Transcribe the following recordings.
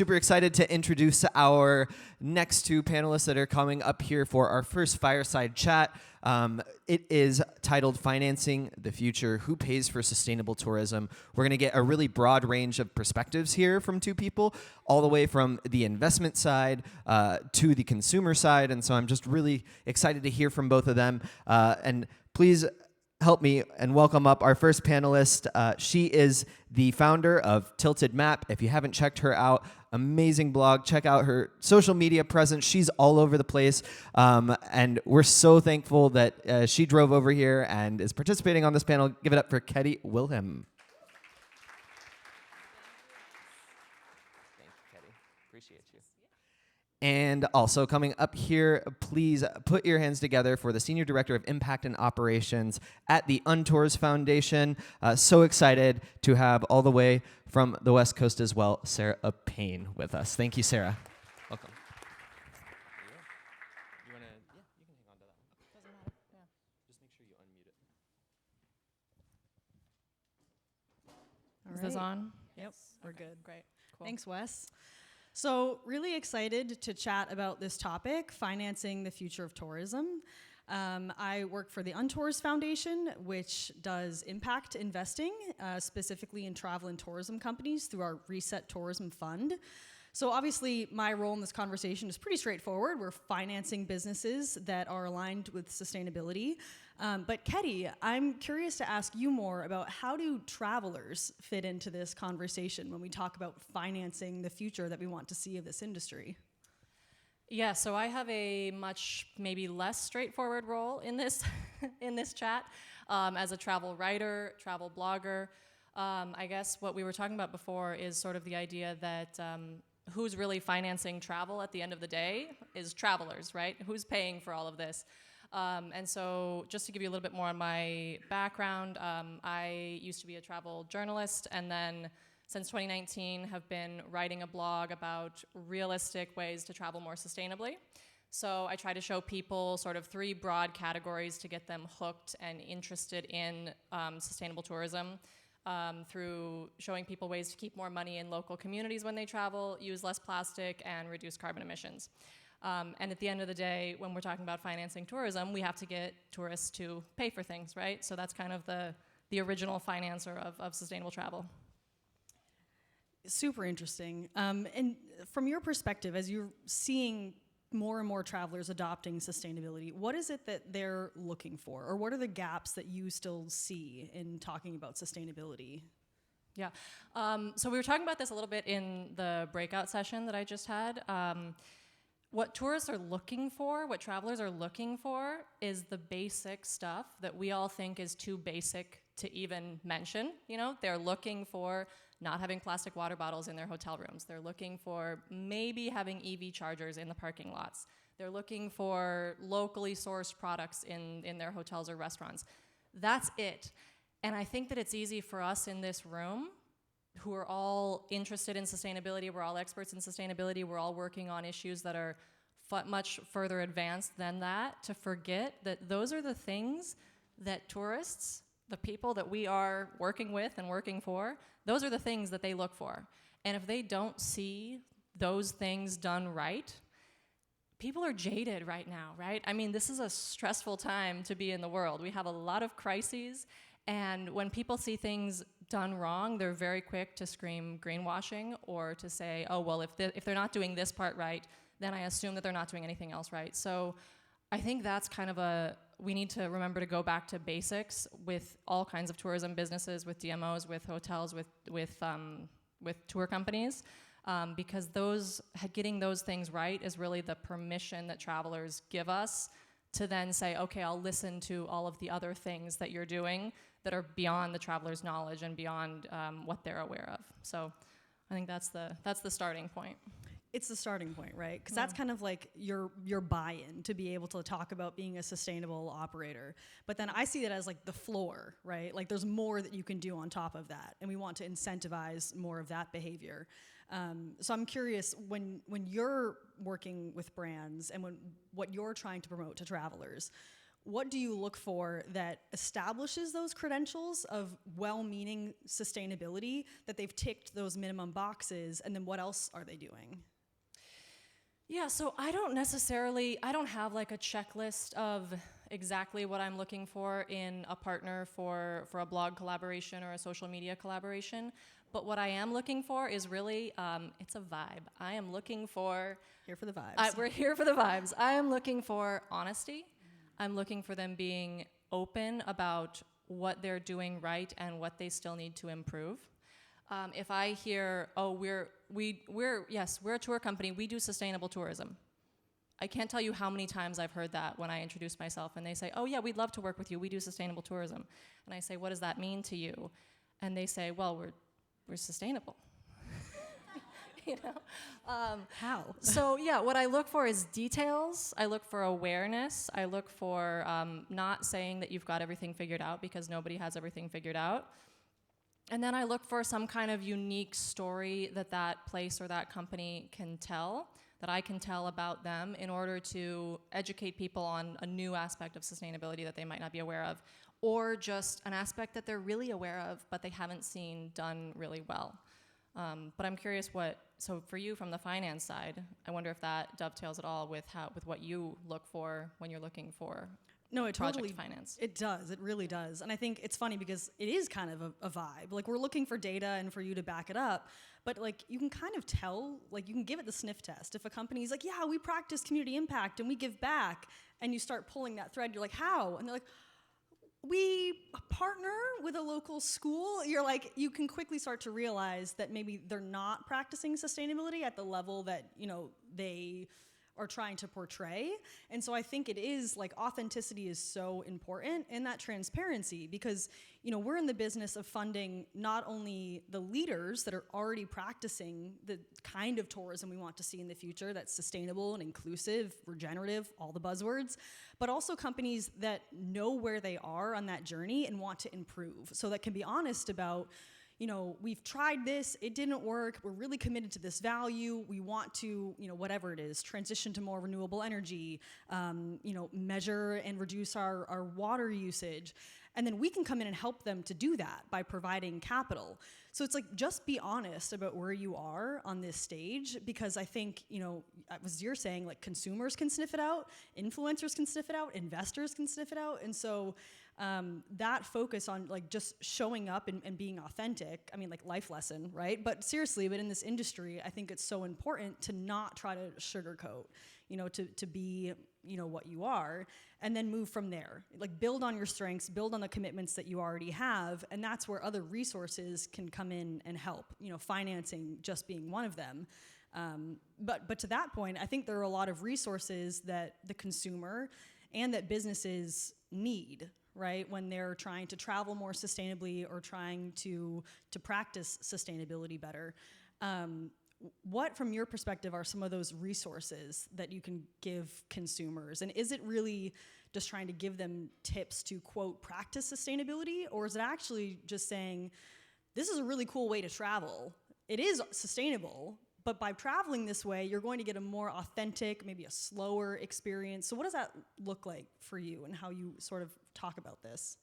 Super excited to introduce our next two panelists that are coming up here for our first Fireside chat. It is titled Financing the Future, Who Pays for Sustainable Tourism? We're going to get a really broad range of perspectives here from two people, all the way from the investment side to the consumer side. And so I'm just really excited to hear from both of them. And please help me and welcome up our first panelist. She is the founder of Tilted Map. If you haven't checked her out, amazing blog. Check out her social media presence. She's all over the place. And we're so thankful that she drove over here and is participating on this panel. Give it up for Ketti Wilhelm. Thank you, Ketti. Appreciate you. And also coming up here, please put your hands together for the Senior Director of Impact and Operations at the UnTours Foundation. So excited to have all the way from the West Coast as well, Sarah Payne with us. Thank you, Sarah. Welcome. You want to? Yeah, you can hang on to that one. Doesn't matter. Yeah. Just make sure you unmute it. Is this on? Yep, we're good. Great. Cool. Thanks, Wes. So really excited to chat about this topic, financing the future of tourism. I work for the UnTours Foundation, which does impact investing, specifically in travel and tourism companies through our Reset Tourism Fund. So obviously my role in this conversation is pretty straightforward. We're financing businesses that are aligned with sustainability. But Ketti, I'm curious to ask you more about how do travelers fit into this conversation when we talk about financing the future that we want to see of this industry? Yeah, so I have a much maybe less straightforward role in this in this chat as a travel writer, travel blogger. I guess what we were talking about before is sort of the idea that who's really financing travel at the end of the day is travelers, right? Who's paying for all of this? And so just to give you a little bit more on my background, I used to be a travel journalist, and then since 2019 have been writing a blog about realistic ways to travel more sustainably. So I try to show people sort of three broad categories to get them hooked and interested in sustainable tourism. Through showing people ways to keep more money in local communities when they travel, use less plastic, and reduce carbon emissions. And at the end of the day, when we're talking about financing tourism, we have to get tourists to pay for things, right? So that's kind of the original financer of sustainable travel. Super interesting. And from your perspective, as you're seeing more and more travelers adopting sustainability, what is it that they're looking for? Or what are the gaps that you still see in talking about sustainability? Yeah, so we were talking about this a little bit in the breakout session that I just had. What tourists are looking for, what travelers are looking for, is the basic stuff that we all think is too basic to even mention. You know, they're looking for not having plastic water bottles in their hotel rooms. They're looking for maybe having EV chargers in the parking lots. They're looking for locally sourced products in their hotels or restaurants. That's it. And I think that it's easy for us in this room who are all interested in sustainability, we're all experts in sustainability, we're all working on issues that are much further advanced than that, to forget that those are the things that tourists, the people that we are working with and working for, those are the things that they look for. And if they don't see those things done right, people are jaded right now, right? I mean, this is a stressful time to be in the world. We have a lot of crises, and when people see things done wrong, they're very quick to scream greenwashing or to say, oh, well, if they're not doing this part right, then I assume that they're not doing anything else right. So I think that's kind of we need to remember to go back to basics with all kinds of tourism businesses, with DMOs, with hotels, with tour companies, because getting those things right is really the permission that travelers give us to then say, okay, I'll listen to all of the other things that you're doing that are beyond the traveler's knowledge and beyond what they're aware of. So I think that's the starting point. It's the starting point, right? Because that's kind of like your buy-in to be able to talk about being a sustainable operator. But then I see it as like the floor, right? Like there's more that you can do on top of that, and we want to incentivize more of that behavior. So I'm curious, when you're working with brands and what you're trying to promote to travelers, what do you look for that establishes those credentials of well-meaning sustainability, that they've ticked those minimum boxes, and then what else are they doing? Yeah, so I don't have like a checklist of exactly what I'm looking for in a partner for a blog collaboration or a social media collaboration. But what I am looking for is really, it's a vibe. I am looking for... Here for the vibes. We're here for the vibes. I am looking for honesty. I'm looking for them being open about what they're doing right and what they still need to improve. If I hear, oh, we're a tour company, we do sustainable tourism. I can't tell you how many times I've heard that when I introduce myself and they say, oh yeah, we'd love to work with you, we do sustainable tourism. And I say, what does that mean to you? And they say, well, we're sustainable. You know? How? So yeah, what I look for is details. I look for awareness. I look for not saying that you've got everything figured out, because nobody has everything figured out. And then I look for some kind of unique story that place or that company can tell, that I can tell about them, in order to educate people on a new aspect of sustainability that they might not be aware of, or just an aspect that they're really aware of but they haven't seen done really well. But I'm curious so for you from the finance side, I wonder if that dovetails at all with what you look for when you're looking for No, it project totally finance. It does. It really does. And I think it's funny because it is kind of a vibe. Like, we're looking for data and for you to back it up, but like, you can kind of tell, like, you can give it the sniff test. If a company's like, yeah, we practice community impact and we give back, and you start pulling that thread, you're like, how? And they're like, we partner with a local school. You're like, you can quickly start to realize that maybe they're not practicing sustainability at the level that, you know, they are trying to portray. And so I think it is, like, authenticity is so important, and that transparency, because, you know, we're in the business of funding not only the leaders that are already practicing the kind of tourism we want to see in the future, that's sustainable and inclusive, regenerative, all the buzzwords, but also companies that know where they are on that journey and want to improve, so that can be honest about, you know, we've tried this, it didn't work, we're really committed to this value, we want to, you know, whatever it is, transition to more renewable energy, you know, measure and reduce our water usage. And then we can come in and help them to do that by providing capital. So it's like, just be honest about where you are on this stage, because I think, you know, as you're saying, like, consumers can sniff it out, influencers can sniff it out, investors can sniff it out. And so that focus on, like, just showing up and being authentic, I mean, like, life lesson, right? But seriously, but in this industry, I think it's so important to not try to sugarcoat, you know, to be, you know, what you are, and then move from there. Like, build on your strengths, build on the commitments that you already have, and that's where other resources can come in and help, you know, financing just being one of them. But to that point, I think there are a lot of resources that the consumer and that businesses need, right, when they're trying to travel more sustainably or trying to practice sustainability better. What, from your perspective, are some of those resources that you can give consumers? And is it really just trying to give them tips to, quote, practice sustainability? Or is it actually just saying, this is a really cool way to travel. It is sustainable, but by traveling this way, you're going to get a more authentic, maybe a slower experience. So what does that look like for you, and how you sort of talk about this?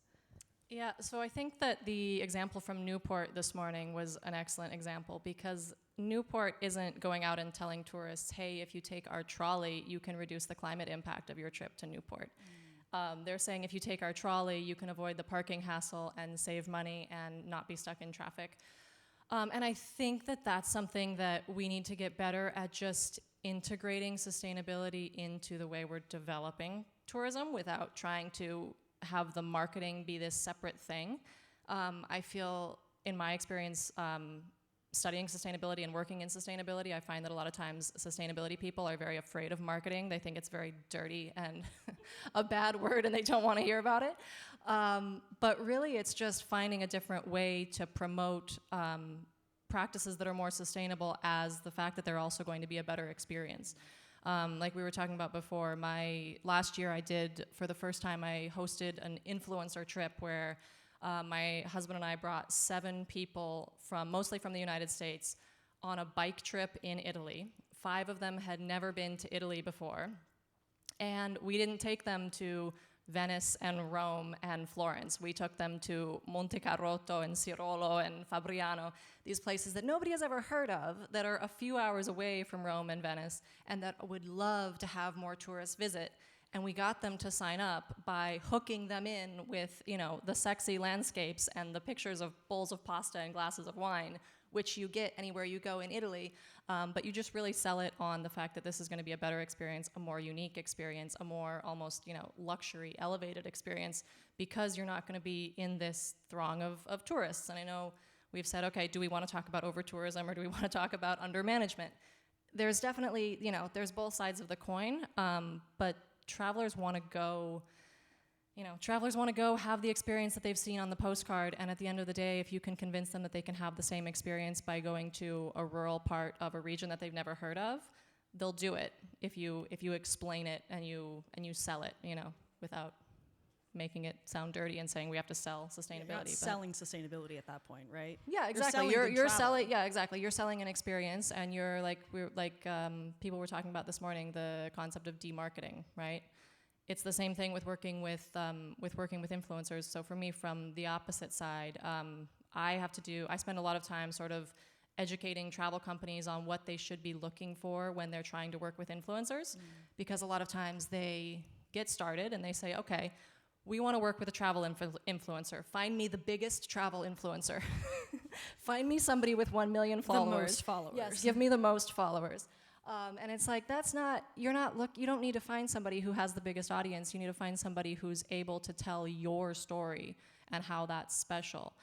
Yeah, so I think that the example from Newport this morning was an excellent example, because Newport isn't going out and telling tourists, hey, if you take our trolley, you can reduce the climate impact of your trip to Newport. They're saying, if you take our trolley, you can avoid the parking hassle and save money and not be stuck in traffic. And I think that that's something that we need to get better at, just integrating sustainability into the way we're developing tourism without trying to have the marketing be this separate thing. I feel, in my experience, studying sustainability and working in sustainability, I find that a lot of times sustainability people are very afraid of marketing. They think it's very dirty and a bad word, and they don't want to hear about it. But really, it's just finding a different way to promote practices that are more sustainable, as the fact that they're also going to be a better experience. Like we were talking about before, last year for the first time, I hosted an influencer trip where my husband and I brought 7 people mostly from the United States on a bike trip in Italy. 5 of them had never been to Italy before. And we didn't take them to Venice and Rome and Florence. We took them to Monte Carotto and Cirolo and Fabriano, these places that nobody has ever heard of, that are a few hours away from Rome and Venice, and that would love to have more tourists visit. And we got them to sign up by hooking them in with, you know, the sexy landscapes and the pictures of bowls of pasta and glasses of wine, which you get anywhere you go in Italy. But you just really sell it on the fact that this is going to be a better experience, a more unique experience, a more almost, you know, luxury, elevated experience, because you're not going to be in this throng of tourists. And I know we've said, okay, do we want to talk about over-tourism or do we want to talk about under-management? There's definitely, you know, there's both sides of the coin, but travelers want to go, have the experience that they've seen on the postcard, and at the end of the day, if you can convince them that they can have the same experience by going to a rural part of a region that they've never heard of, they'll do it if you explain it and you sell it, you know, without making it sound dirty and saying we have to sell sustainability. You're not selling sustainability at that point, right? Yeah, exactly. You're selling. Yeah, exactly. You're selling an experience, and you're like people were talking about this morning, the concept of demarketing, right? It's the same thing with working with influencers. So for me, from the opposite side, I spend a lot of time sort of educating travel companies on what they should be looking for when they're trying to work with influencers, because a lot of times they get started and they say, okay, we want to work with a travel influencer. Find me the biggest travel influencer. Find me somebody with 1 million followers. The most followers. Yes, give me the most followers. And it's like, you don't need to find somebody who has the biggest audience. You need to find somebody who's able to tell your story and how that's special.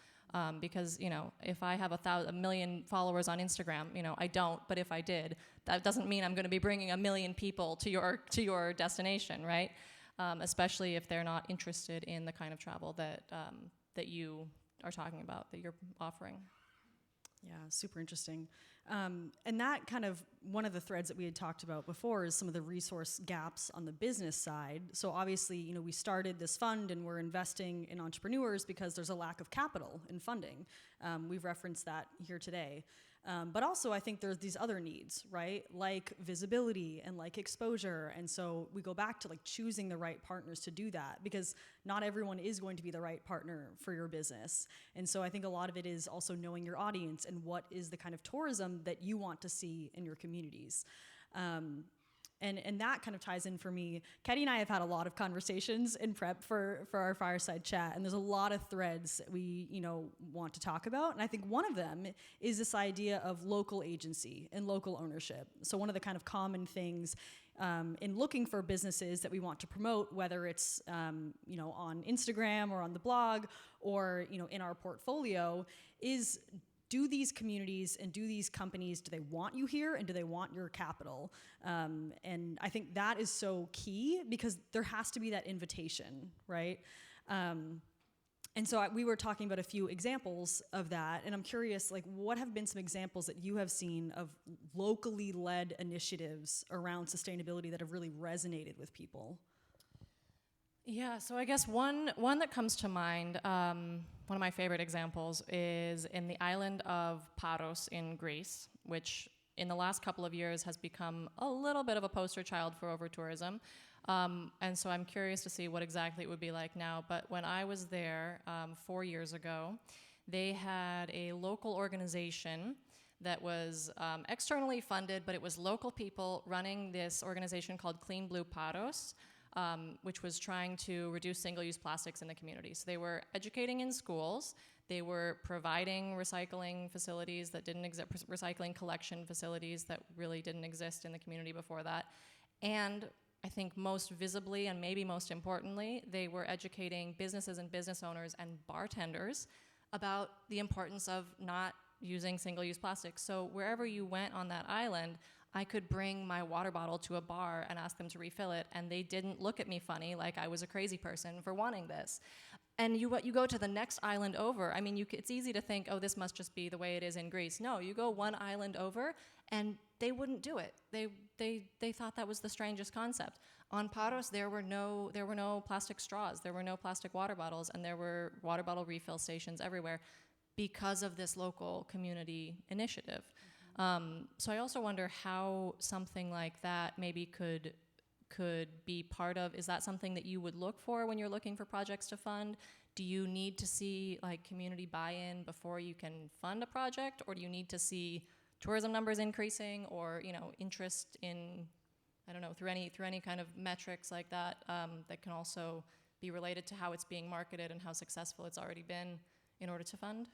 Because, you know, if I have a million followers on Instagram, you know, I don't, but if I did, that doesn't mean I'm going to be bringing 1 million people to your destination, right? Especially if they're not interested in the kind of travel that you are talking about, that you're offering. Yeah, super interesting. And that kind of, one of the threads that we had talked about before is some of the resource gaps on the business side. So obviously, you know, we started this fund and we're investing in entrepreneurs because there's a lack of capital and funding. We've referenced that here today. But also I think there's these other needs, right? Like visibility and like exposure. And so we go back to like choosing the right partners to do that, because not everyone is going to be the right partner for your business. And so I think a lot of it is also knowing your audience and what is the kind of tourism that you want to see in your communities. And that kind of ties in for me. Ketti and I have had a lot of conversations in prep for our fireside chat, and there's a lot of threads that we, you know, want to talk about. And I think one of them is this idea of local agency and local ownership. So one of the kind of common things in looking for businesses that we want to promote, whether it's you know, on Instagram or on the blog or, you know, in our portfolio, is, do these communities and do these companies, do they want you here and do they want your capital? And I think that is so key, because there has to be that invitation, right? And so we were talking about a few examples of that, and I'm curious, like, what have been some examples that you have seen of locally led initiatives around sustainability that have really resonated with people? Yeah, so I guess one that comes to mind, one of my favorite examples is in the island of Paros in Greece, which in the last couple of years has become a little bit of a poster child for over-tourism. And so I'm curious to see what exactly it would be like now. But when I was there 4 years ago, they had a local organization that was externally funded, but it was local people running this organization called Clean Blue Paros, which was trying to reduce single-use plastics in the community. So they were educating in schools. They were providing recycling facilities that didn't exist, recycling collection facilities that really didn't exist in the community before that. And I think most visibly and maybe most importantly, they were educating businesses and business owners and bartenders about the importance of not using single-use plastics. So wherever you went on that island, I could bring my water bottle to a bar and ask them to refill it, and they didn't look at me funny like I was a crazy person for wanting this. And you go to the next island over. I mean, it's easy to think, oh, this must just be the way it is in Greece. No, you go one island over, and they wouldn't do it. They thought that was the strangest concept. On Paros, there were no plastic straws, there were no plastic water bottles, and there were water bottle refill stations everywhere because of this local community initiative. So I also wonder how something like that maybe could could be part of? Is that something that you would look for when you're looking for projects to fund? Do you need to see like community buy-in before you can fund a project, or do you need to see tourism numbers increasing, or interest in, I don't know, through any kind of metrics like that that can also be related to how it's being marketed and how successful it's already been in order to fund?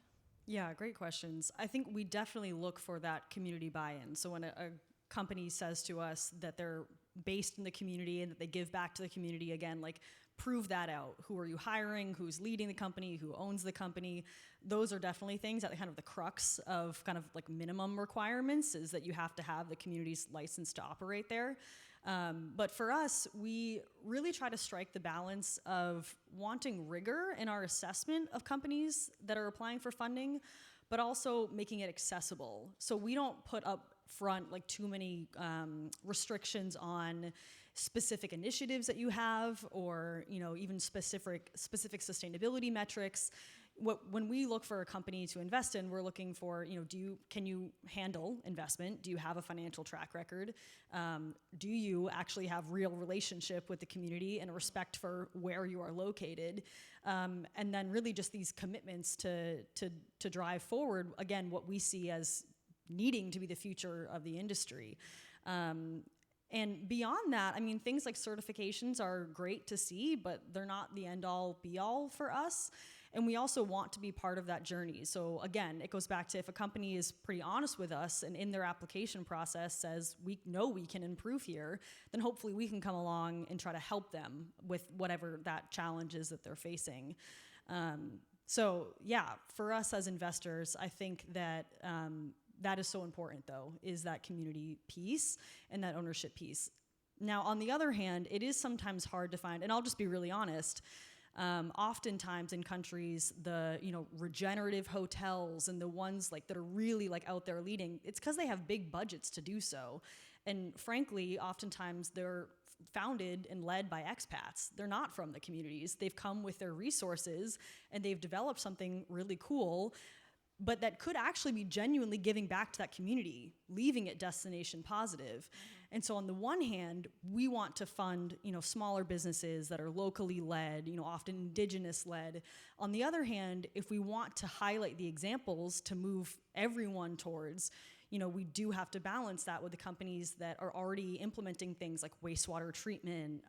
Yeah, great questions. I think we definitely look for that community buy-in. So when a company says to us that they're based in the community and that they give back to the community, again, like, prove that out. Who are you hiring? Who's leading the company? Who owns the company? Those are definitely things that kind of the crux of kind of like minimum requirements, is that you have to have the community's license to operate there. But for us, we really try to strike the balance of wanting rigor in our assessment of companies that are applying for funding, but also making it accessible. So we don't put up front like too many restrictions on specific initiatives that you have, or even specific sustainability metrics. When we look for a company to invest in, we're looking for, can you handle investment? Do you have a financial track record? Do you actually have real relationship with the community and respect for where you are located? And then really just these commitments to drive forward, again, what we see as needing to be the future of the industry. And beyond that, I mean, things like certifications are great to see, but they're not the end-all, be-all for us. And we also want to be part of that journey. So again, it goes back to, if a company is pretty honest with us and in their application process says, we know we can improve here, then hopefully we can come along and try to help them with whatever that challenge is that they're facing. So yeah, for us as investors, I think that that is so important, though, is that community piece and that ownership piece. Now, on the other hand, it is sometimes hard to find, and I'll just be really honest, oftentimes in countries, the regenerative hotels and the ones like that are really like out there leading, it's because they have big budgets to do so. And frankly, oftentimes they're founded and led by expats. They're not from the communities. They've come with their resources and they've developed something really cool, but that could actually be genuinely giving back to that community, leaving it destination positive. And so on the one hand, we want to fund, smaller businesses that are locally led, often indigenous led. On the other hand, if we want to highlight the examples to move everyone towards, we do have to balance that with the companies that are already implementing things like wastewater treatment,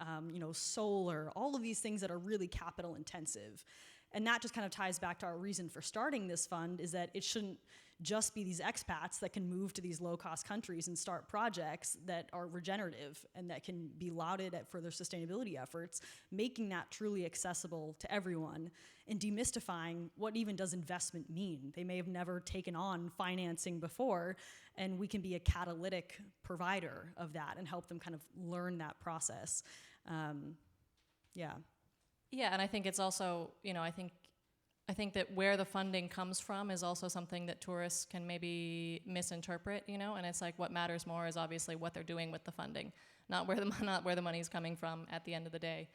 solar, all of these things that are really capital intensive. And that just kind of ties back to our reason for starting this fund, is that it shouldn't just be these expats that can move to these low-cost countries and start projects that are regenerative and that can be lauded for their sustainability efforts, making that truly accessible to everyone and demystifying what even does investment mean. They may have never taken on financing before, and we can be a catalytic provider of that and help them kind of learn that process. Yeah, and I think it's also, I think that where the funding comes from is also something that tourists can maybe misinterpret, and it's like what matters more is obviously what they're doing with the funding, not where the money's coming from at the end of the day.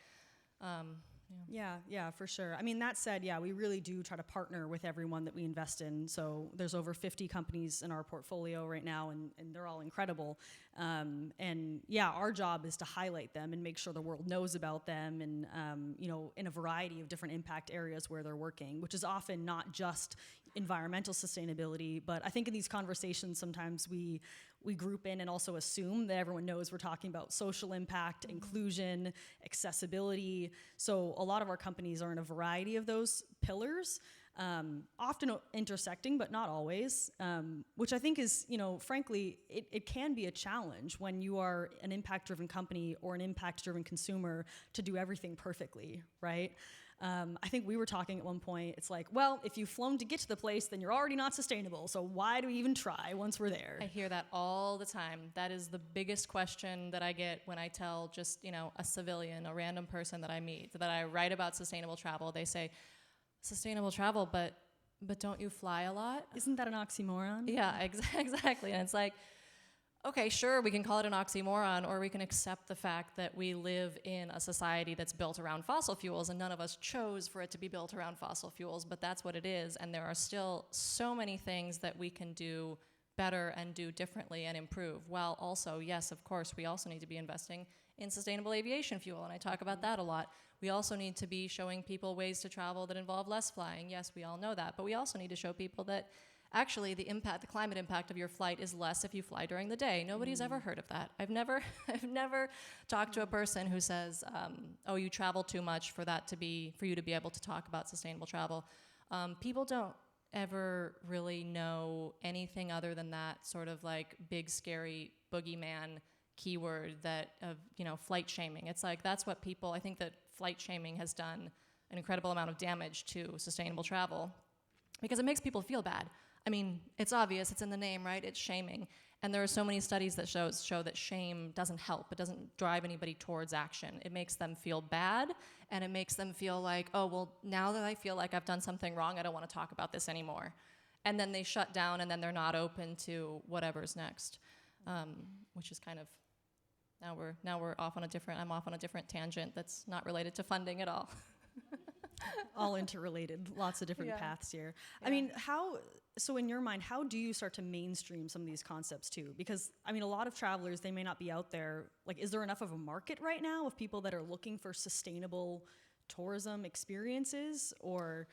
Yeah, for sure. I mean, that said, we really do try to partner with everyone that we invest in. So there's over 50 companies in our portfolio right now, and they're all incredible. And our job is to highlight them and make sure the world knows about them, and in a variety of different impact areas where they're working, which is often not just environmental sustainability. But I think in these conversations, sometimes we group in and also assume that everyone knows we're talking about social impact, inclusion, accessibility. So a lot of our companies are in a variety of those pillars, often intersecting, but not always, which I think is, frankly, it can be a challenge when you are an impact-driven company or an impact-driven consumer to do everything perfectly, right? I think we were talking at one point, it's like, well, if you've flown to get to the place, then you're already not sustainable. So why do we even try once we're there? I hear that all the time. That is the biggest question that I get when I tell just, a civilian, a random person that I meet, that I write about sustainable travel. They say, sustainable travel, but don't you fly a lot? Isn't that an oxymoron? Yeah, exactly. And it's like, okay, sure, we can call it an oxymoron, or we can accept the fact that we live in a society that's built around fossil fuels, and none of us chose for it to be built around fossil fuels, but that's what it is. And there are still so many things that we can do better and do differently and improve, while also, yes, of course, we also need to be investing in sustainable aviation fuel, and I talk about that a lot. We also need to be showing people ways to travel that involve less flying. Yes, we all know that, but we also need to show people that actually the climate impact of your flight is less if you fly during the day. Nobody's ever heard of that. I've never talked to a person who says, oh, you travel too much for you to be able to talk about sustainable travel. People don't ever really know anything other than that sort of like big, scary boogeyman keyword that of, flight shaming. It's like, that's what people, I think that flight shaming has done an incredible amount of damage to sustainable travel because it makes people feel bad. I mean, it's obvious, it's in the name, right? It's shaming. And there are so many studies that show that shame doesn't help. It doesn't drive anybody towards action. It makes them feel bad, and it makes them feel like, oh, well, now that I feel like I've done something wrong, I don't want to talk about this anymore. And then they shut down, and then they're not open to whatever's next, which is kind of, now we're off on I'm off on a different tangent that's not related to funding at all. All interrelated, lots of different paths here. Yeah. I mean, so in your mind, how do you start to mainstream some of these concepts too? Because, I mean, a lot of travelers, they may not be out there. Like, is there enough of a market right now of people that are looking for sustainable tourism experiences, or?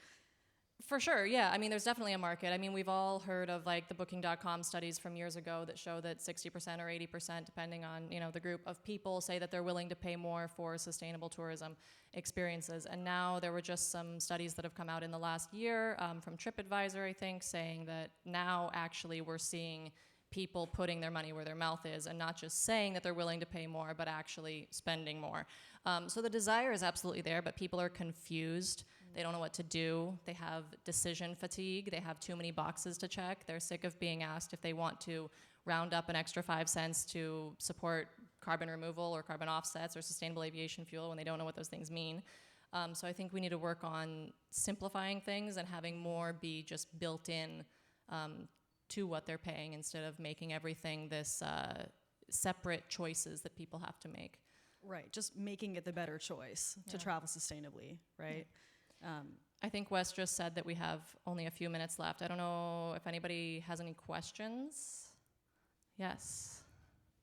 For sure, yeah. I mean, there's definitely a market. I mean, we've all heard of like the Booking.com studies from years ago that show that 60% or 80%, depending on, the group of people, say that they're willing to pay more for sustainable tourism experiences. And now there were just some studies that have come out in the last year from TripAdvisor, I think, saying that now actually we're seeing people putting their money where their mouth is and not just saying that they're willing to pay more, but actually spending more. So the desire is absolutely there, but people are confused. They don't know what to do. They have decision fatigue. They have too many boxes to check. They're sick of being asked if they want to round up an extra 5 cents to support carbon removal or carbon offsets or sustainable aviation fuel when they don't know what those things mean. So I think we need to work on simplifying things and having more be just built in to what they're paying instead of making everything this separate choices that people have to make. Right, just making it the better choice to travel sustainably, right? I think Wes just said that we have only a few minutes left. I don't know if anybody has any questions. Yes.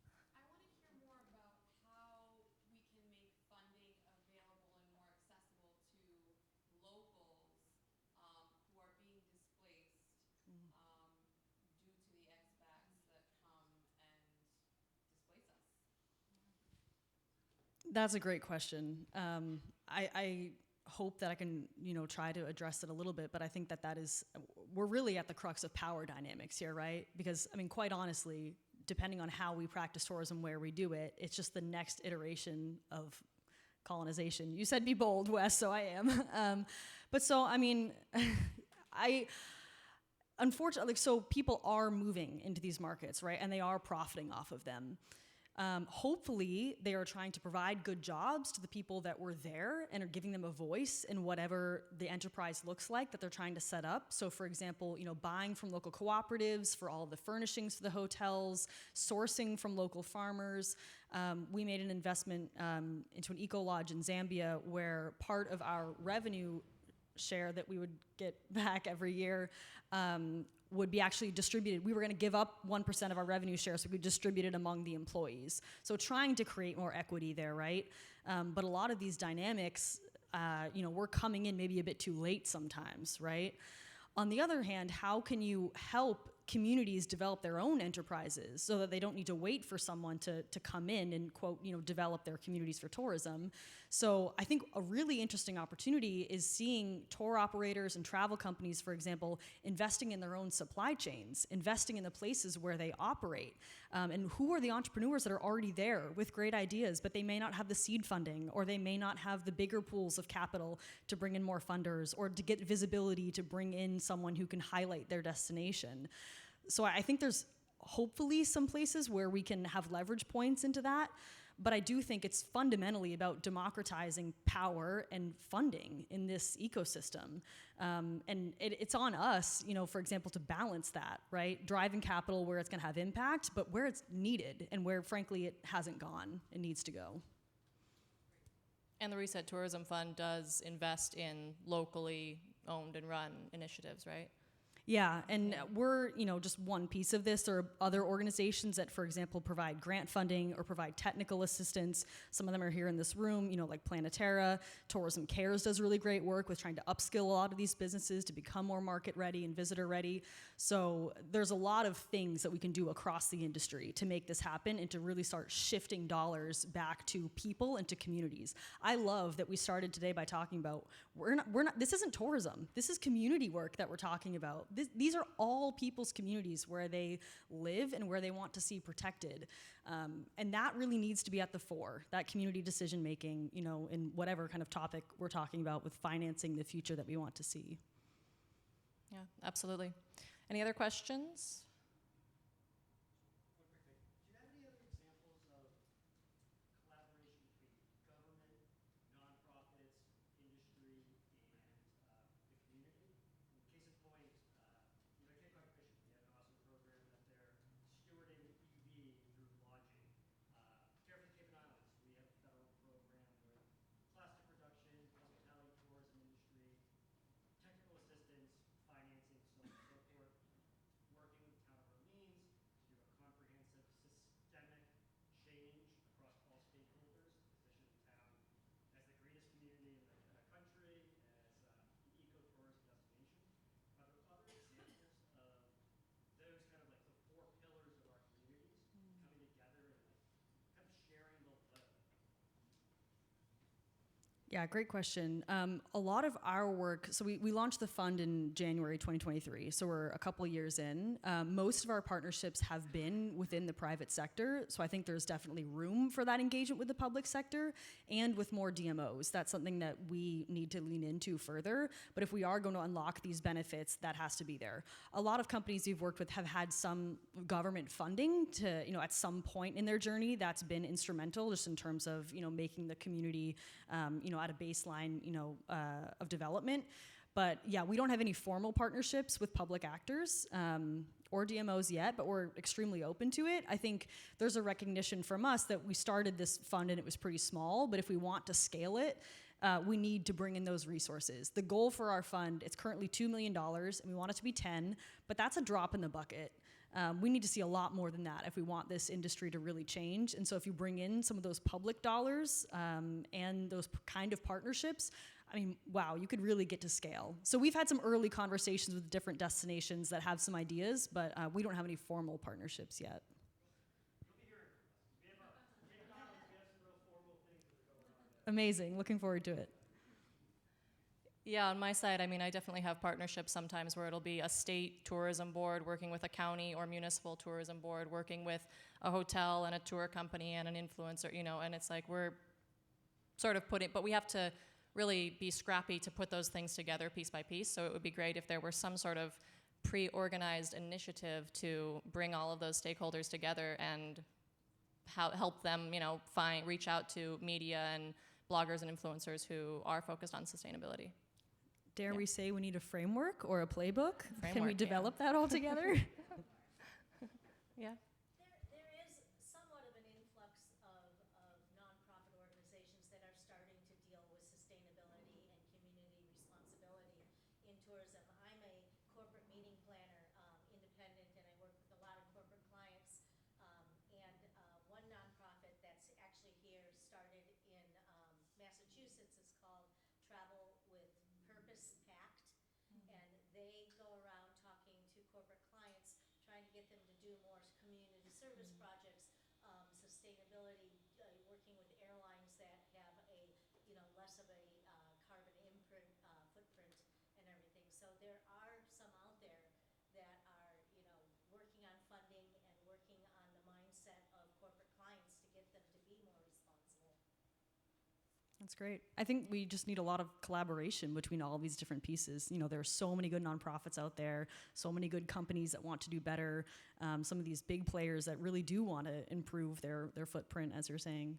I want to hear more about how we can make funding available and more accessible to locals who are being displaced due to the expats that come and displace us. That's a great question. I hope that I can, try to address it a little bit, but I think that is, we're really at the crux of power dynamics here, right? Because, I mean, quite honestly, depending on how we practice tourism, where we do it, it's just the next iteration of colonization. You said be bold, Wes, so I am. But so, I mean, unfortunately, so people are moving into these markets, right? And they are profiting off of them. Hopefully, they are trying to provide good jobs to the people that were there and are giving them a voice in whatever the enterprise looks like that they're trying to set up. So, for example, buying from local cooperatives for all of the furnishings for the hotels, sourcing from local farmers. We made an investment into an eco lodge in Zambia where part of our revenue share that we would get back every year would be actually distributed. We were going to give up 1% of our revenue share, so we distribute it among the employees. So trying to create more equity there, right? But a lot of these dynamics, we're coming in maybe a bit too late sometimes, right? On the other hand, how can you help communities develop their own enterprises so that they don't need to wait for someone to come in and, quote, develop their communities for tourism? So I think a really interesting opportunity is seeing tour operators and travel companies, for example, investing in their own supply chains, investing in the places where they operate. And who are the entrepreneurs that are already there with great ideas, but they may not have the seed funding, or they may not have the bigger pools of capital to bring in more funders, or to get visibility to bring in someone who can highlight their destination. So I think there's hopefully some places where we can have leverage points into that, but I do think it's fundamentally about democratizing power and funding in this ecosystem. And it's on us, for example, to balance that, right? Driving capital where it's gonna have impact, but where it's needed and where, frankly, it hasn't gone, it needs to go. And the Reset Tourism Fund does invest in locally owned and run initiatives, right? Yeah, and we're, just one piece of this. There are other organizations that, for example, provide grant funding or provide technical assistance. Some of them are here in this room, like Planetara. Tourism Cares does really great work with trying to upskill a lot of these businesses to become more market ready and visitor ready. So there's a lot of things that we can do across the industry to make this happen and to really start shifting dollars back to people and to communities. I love that we started today by talking about this isn't tourism. This is community work that we're talking about. These are all people's communities where they live and where they want to see protected. And that really needs to be at the fore, that community decision making, in whatever kind of topic we're talking about with financing the future that we want to see. Yeah, absolutely. Any other questions? Yeah, great question. A lot of our work, so we launched the fund in January 2023, so we're a couple years in. Most of our partnerships have been within the private sector, so I think there's definitely room for that engagement with the public sector and with more DMOs. That's something that we need to lean into further, but if we are going to unlock these benefits, that has to be there. A lot of companies we've worked with have had some government funding to, at some point in their journey that's been instrumental just in terms of, making the community, at a baseline, of development. But yeah, we don't have any formal partnerships with public actors or DMOs yet, but we're extremely open to it. I think there's a recognition from us that we started this fund and it was pretty small, but if we want to scale it, we need to bring in those resources. The goal for our fund, it's currently $2 million, and we want it to be 10, but that's a drop in the bucket. We need to see a lot more than that if we want this industry to really change. And so if you bring in some of those public dollars and those kind of partnerships, wow, you could really get to scale. So we've had some early conversations with different destinations that have some ideas, but we don't have any formal partnerships yet. Amazing. Looking forward to it. Yeah, on my side, I definitely have partnerships sometimes where it'll be a state tourism board working with a county or municipal tourism board working with a hotel and a tour company and an influencer, and it's like we're sort of but we have to really be scrappy to put those things together piece by piece. So it would be great if there were some sort of pre-organized initiative to bring all of those stakeholders together and help them, reach out to media and bloggers and influencers who are focused on sustainability. Dare we say we need a framework or a playbook? Can we Framework, develop that all together? Yeah. There is somewhat of an influx of nonprofit organizations that are starting to deal with sustainability and community responsibility in tourism. I'm a corporate meeting planner, independent, and I work with a lot of corporate clients. One nonprofit that's actually here started in Massachusetts is called Travel with Purpose Pact, and they go around talking to corporate clients, trying to get them to do more community service projects, sustainability, working with airlines that have a less of a carbon footprint and everything. So there are some out there that are working on funding and working on the mindset of corporate clients to get them to be more responsible. That's great. I think we just need a lot of collaboration between all of these different pieces. There are so many good nonprofits out there, so many good companies that want to do better, some of these big players that really do want to improve their footprint, as you're saying.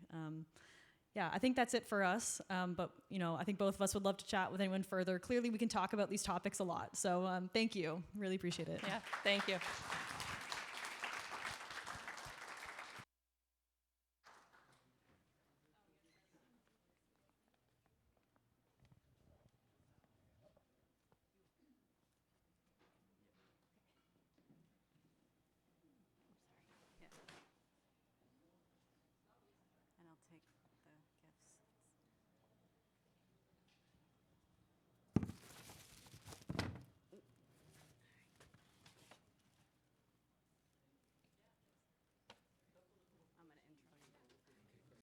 Yeah, I think that's it for us. But, I think both of us would love to chat with anyone further. Clearly, we can talk about these topics a lot. So thank you. Really appreciate it. Yeah, thank you.